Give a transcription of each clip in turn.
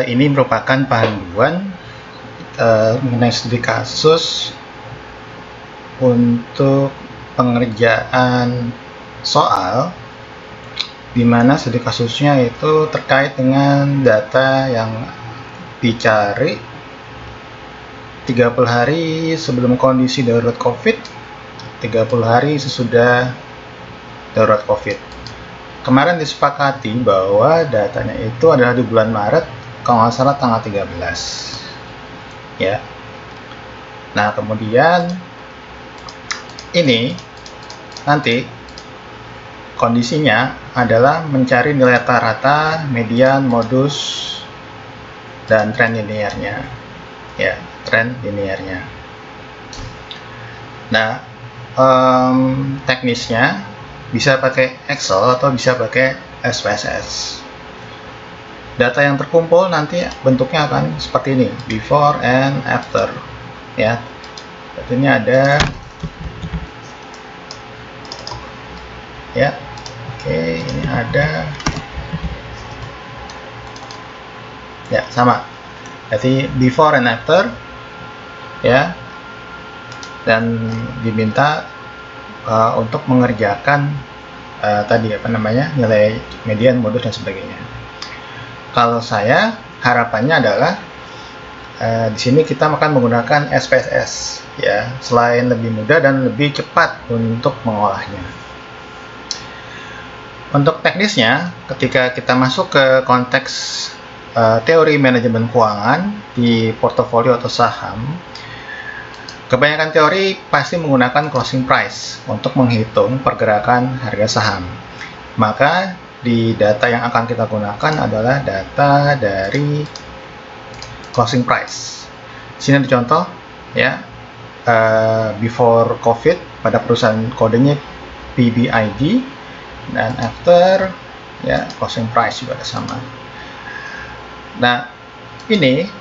ini merupakan panduan mengenai studi kasus untuk pengerjaan soal di mana studi kasusnya itu terkait dengan data yang dicari 30 hari sebelum kondisi darurat COVID, 30 hari sesudah darurat COVID. Kemarin disepakati bahwa datanya itu adalah di bulan Maret, kalau nggak salah tanggal 13. Ya. Nah, kemudian ini nanti kondisinya adalah mencari nilai rata-rata, median, modus, dan tren linearnya. Ya, tren linearnya. Nah, teknisnya bisa pakai Excel atau bisa pakai SPSS. Data yang terkumpul nanti bentuknya akan seperti ini, before and after. Ya, ini ada. Ya, oke, ini ada. Ya, sama. Jadi before and after, ya, dan diminta untuk mengerjakan tadi nilai median, modus, dan sebagainya. Kalau saya harapannya adalah di sini kita akan menggunakan SPSS, ya, selain lebih mudah dan lebih cepat untuk mengolahnya. Untuk teknisnya, ketika kita masuk ke konteks teori manajemen keuangan di portofolio atau saham, kebanyakan teori pasti menggunakan closing price untuk menghitung pergerakan harga saham. Maka di data yang akan kita gunakan adalah data dari closing price. Sini ada contoh, ya, before COVID pada perusahaan kodenya PBID, dan after, ya, closing price juga ada sama. Nah, ini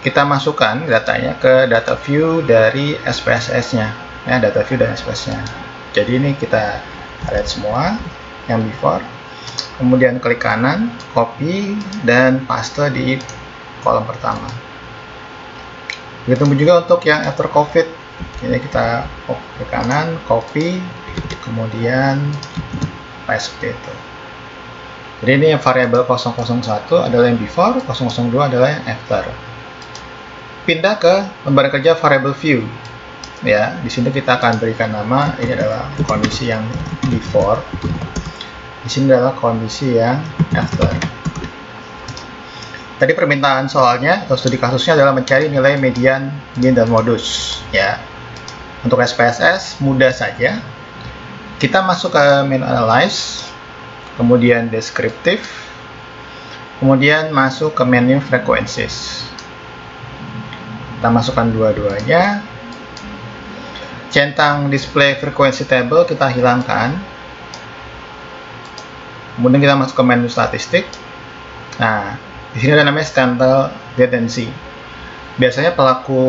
kita masukkan datanya ke data view dari SPSS-nya, ya, data view dan SPSS-nya. Jadi ini kita lihat semua yang before, kemudian klik kanan, copy, dan paste di kolom pertama. Begitu juga untuk yang after COVID. Ini kita klik kanan, copy, kemudian paste seperti itu. Jadi ini yang variabel 001 adalah yang before, 002 adalah yang after. Pindah ke lembar kerja variable view. Ya, di sini kita akan berikan nama, ini adalah kondisi yang before. Di sini adalah kondisi yang after. Tadi permintaan soalnya atau studi kasusnya adalah mencari nilai median, mean, dan modus. Ya, untuk SPSS mudah saja. Kita masuk ke main analyze, kemudian descriptive, kemudian masuk ke menu frequencies. Kita masukkan dua-duanya. Centang display frequency table kita hilangkan. Kemudian kita masuk ke menu statistik. Nah, di sini ada namanya standard tendency. Biasanya pelaku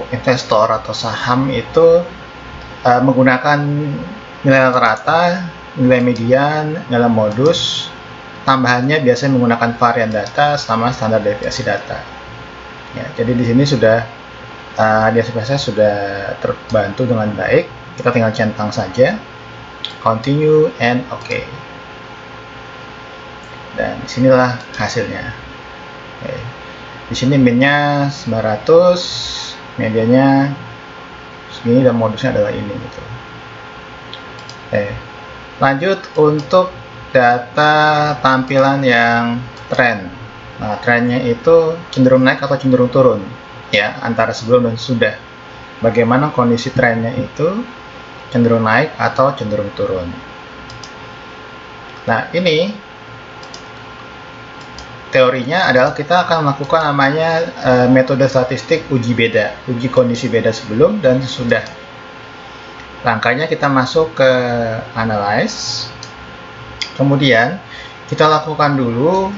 investor atau saham itu menggunakan nilai rata-rata, nilai median, nilai modus. Tambahannya biasanya menggunakan varian data sama standar deviasi data. Ya, jadi di sini sudah di SPSS sudah terbantu dengan baik. Kita tinggal centang saja, continue and OK. Dan disinilah hasilnya. Oke. Di sini minnya 900, medianya segini, dan modusnya adalah ini gitu. Oke. Lanjut untuk data tampilan yang tren. Nah, trennya itu cenderung naik atau cenderung turun, ya, antara sebelum dan sudah. Bagaimana kondisi trennya itu cenderung naik atau cenderung turun. Nah, ini teorinya adalah kita akan melakukan namanya metode statistik uji beda, uji kondisi beda sebelum dan sesudah. Langkahnya kita masuk ke analyze, kemudian kita lakukan dulu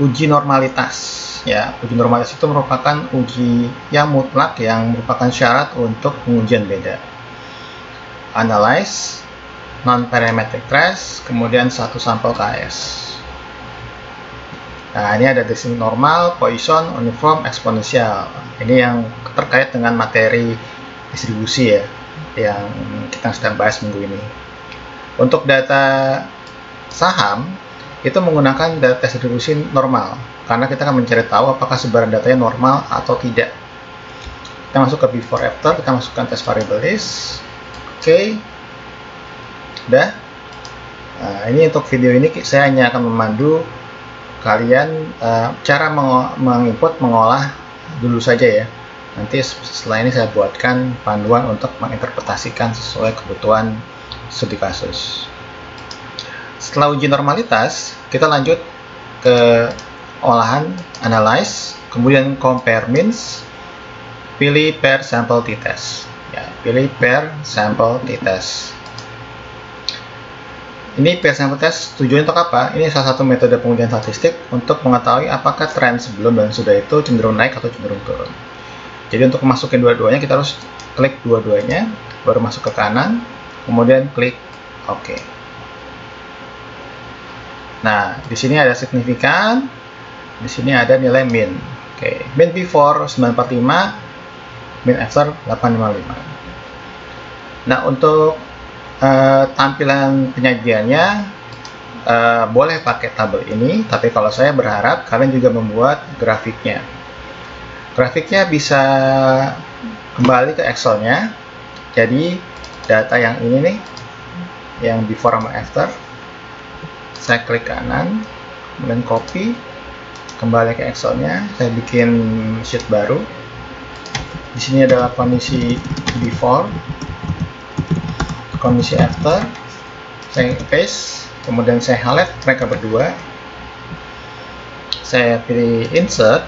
uji normalitas. Ya, uji normalitas itu merupakan uji yang mutlak yang merupakan syarat untuk pengujian beda. Analyze, non-parametric trace, kemudian satu sampel KS. Nah, ini ada descending normal, Poisson, uniform, eksponensial. Ini yang terkait dengan materi distribusi ya, yang kita sedang bahas minggu ini. Untuk data saham, itu menggunakan data distribusi normal, karena kita akan mencari tahu apakah sebaran datanya normal atau tidak. Kita masuk ke before after, kita masukkan test variable list. Oke. Udah. Nah, ini untuk video ini saya hanya akan memandu kalian cara menginput, mengolah dulu saja ya. Nanti setelah ini saya buatkan panduan untuk menginterpretasikan sesuai kebutuhan studi kasus. Setelah uji normalitas, kita lanjut ke olahan analyze, kemudian compare means, pilih pair sample t-test. Ya, pilih pair sample t-test. Ini pair sample test tujuannya untuk apa? Ini salah satu metode pengujian statistik untuk mengetahui apakah tren sebelum dan sudah itu cenderung naik atau cenderung turun. Jadi untuk masukin dua-duanya, kita harus klik dua-duanya, baru masuk ke kanan, kemudian klik OK. Nah, di sini ada signifikan, di sini ada nilai min. Oke, min before 945, min after 855. Nah, untuk tampilan penyajiannya boleh pakai tabel ini, tapi kalau saya berharap kalian juga membuat grafiknya. Grafiknya bisa kembali ke Excel-nya. Jadi data yang ini nih, yang before sama after, saya klik kanan, kemudian copy, kembali ke Excel-nya, saya bikin sheet baru. Di sini adalah kondisi before, kondisi after, saya paste, kemudian saya highlight mereka berdua, saya pilih insert,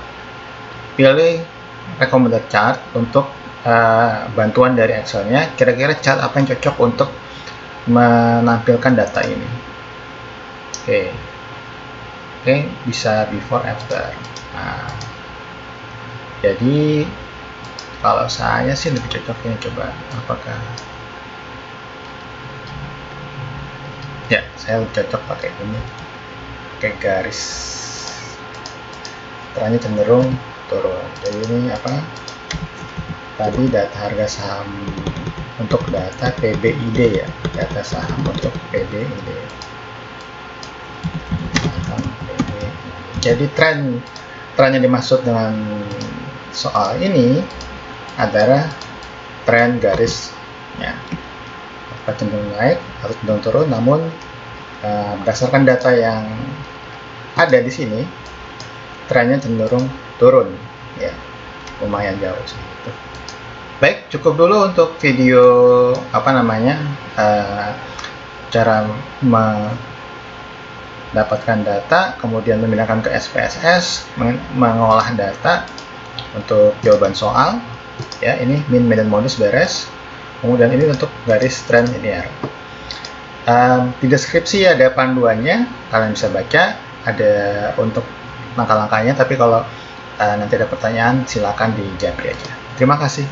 pilih recommended chart untuk bantuan dari Excel-nya, kira-kira chart apa yang cocok untuk menampilkan data ini. Oke, bisa before after. Nah, jadi kalau saya sih lebih cocoknya coba apakah ya, saya lebih cocok pakai ini, pakai garis trennya cenderung turun. Jadi ini apa, tadi data harga saham untuk data PBID ya, data saham untuk PBID. Jadi tren yang dimaksud dengan soal ini adalah tren garisnya, apa cenderung naik atau cenderung turun. Namun berdasarkan data yang ada di sini, trennya cenderung turun ya, lumayan jauh segitu. Baik, cukup dulu untuk video cara mendapatkan data, kemudian memindahkan ke SPSS, mengolah data untuk jawaban soal ya. Ini min, median, modus beres. Kemudian ini untuk garis tren linear. Di deskripsi ada panduannya, kalian bisa baca, ada untuk langkah-langkahnya. Tapi kalau nanti ada pertanyaan, silakan di japri aja. Terima kasih.